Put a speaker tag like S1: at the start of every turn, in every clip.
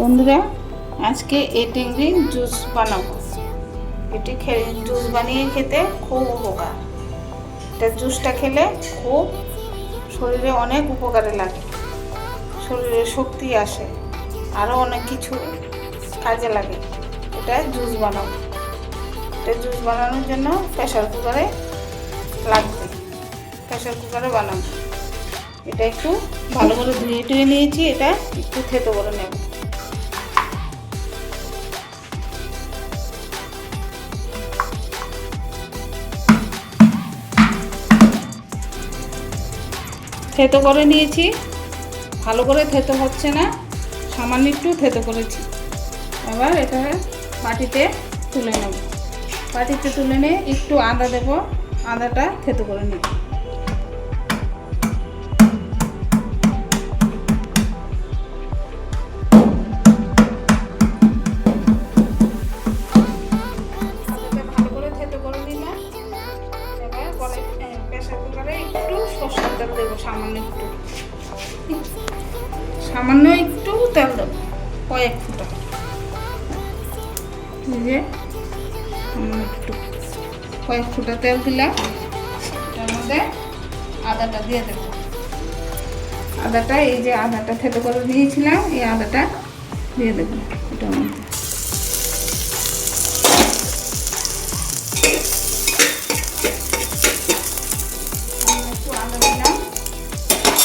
S1: বন্ধুরা, আজকে এই চিংড়ির জুস বানাবো। এটি জুস বানিয়ে খেতে খুব উপকার। এটা জুসটা খেলে খুব শরীরে অনেক উপকারে লাগে, শরীরে শক্তি আসে, আরও অনেক কিছু কাজে লাগে। এটা জুস বানাবো। এটা জুস বানানোর জন্য প্রেসার কুকারে লাগবে। প্রেসার কুকারে বানাবো। এটা একটু ভালো করে ধুয়ে টুয়ে নিয়েছি। এটা একটু থেতো করে নেব। থেতো করে নিয়েছি। ভালো করে থেতো হচ্ছে না, সামান্য একটু থেতো করেছি। এবার এটা বাটিতে তুলে নেব। বাটিতে তুলে নিয়ে একটু আদা দেব। আদাটা থেতো করে নেব। ভালো করে থেতো করে নিলাম। এবার প্রেসার কুকারে একটু সরষের তেল দেবো। সামান্য একটু তেল দেবো, কয়েক ফুটা। কয়েক ফুটা তেল দিলাম। এটার মধ্যে আদাটা দিয়ে দেবো। আদাটা, এই যে আদাটা থেতো করে দিয়েছিলাম, এই আদাটা দিয়ে দেবো এটার মধ্যে। একটু আদা দিলাম,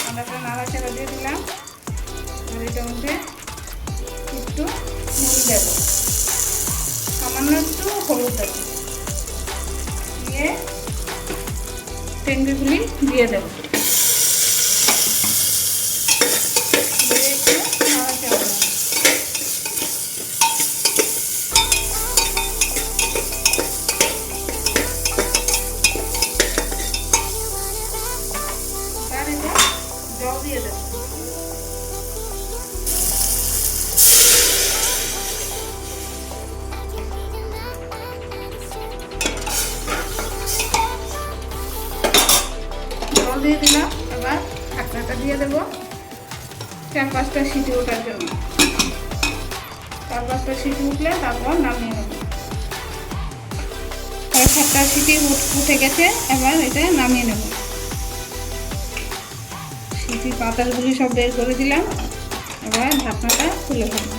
S1: আদাটা নাড়াচাড়া দিয়ে দিলাম। আর এটার মধ্যে একটু নুন দেবো, সামান্য একটু হলুদ দেবো, দিয়ে চিংড়িগুলি দিয়ে দেবো। জল দিয়ে দেবো। জল দিয়ে দিলাম। এবার ঢাকনাটা দিয়ে দেবো 4-5টা সিটি ওঠার জন্য। 4-5টা সিটি উঠলে তারপর নামিয়ে নেব। 6-7টা সিটি উঠে গেছে। এবার এটা নামিয়ে নেব। সিটির পাতাগুলি সব বের করে দিলাম। এবার ঢাকনাটা খুলে ফেলবো।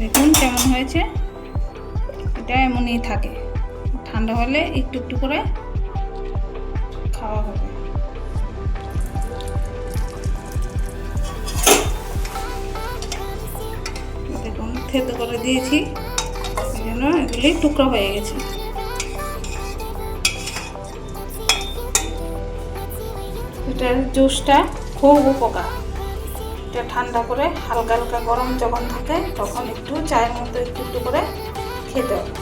S1: দেখুন কেমন হয়েছে। এটা এমনই থাকে, ঠান্ডা হলে একটু একটু করে খাওয়া হবে। দেখুন থেতো করে দিয়েছি, এই জন্য এগুলি টুকরো হয়ে গেছে। এটার জুসটা খুব উপকার। এটা ঠান্ডা করে হালকা হালকা গরম যখন থাকে তখন একটু চায়ের মতো একটু একটু করে খেতে হবে।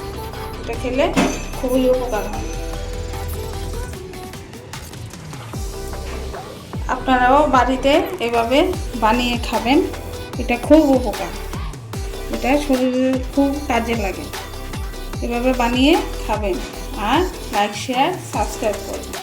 S1: এটা খেলে খুবই উপকার হয়। আপনারাও বাড়িতে এভাবে বানিয়ে খাবেন। এটা খুব উপকার। এটা শরীরের খুব কাজে লাগে। এভাবে বানিয়ে খাবেন। আর লাইক, শেয়ার, সাবস্ক্রাইব করবেন।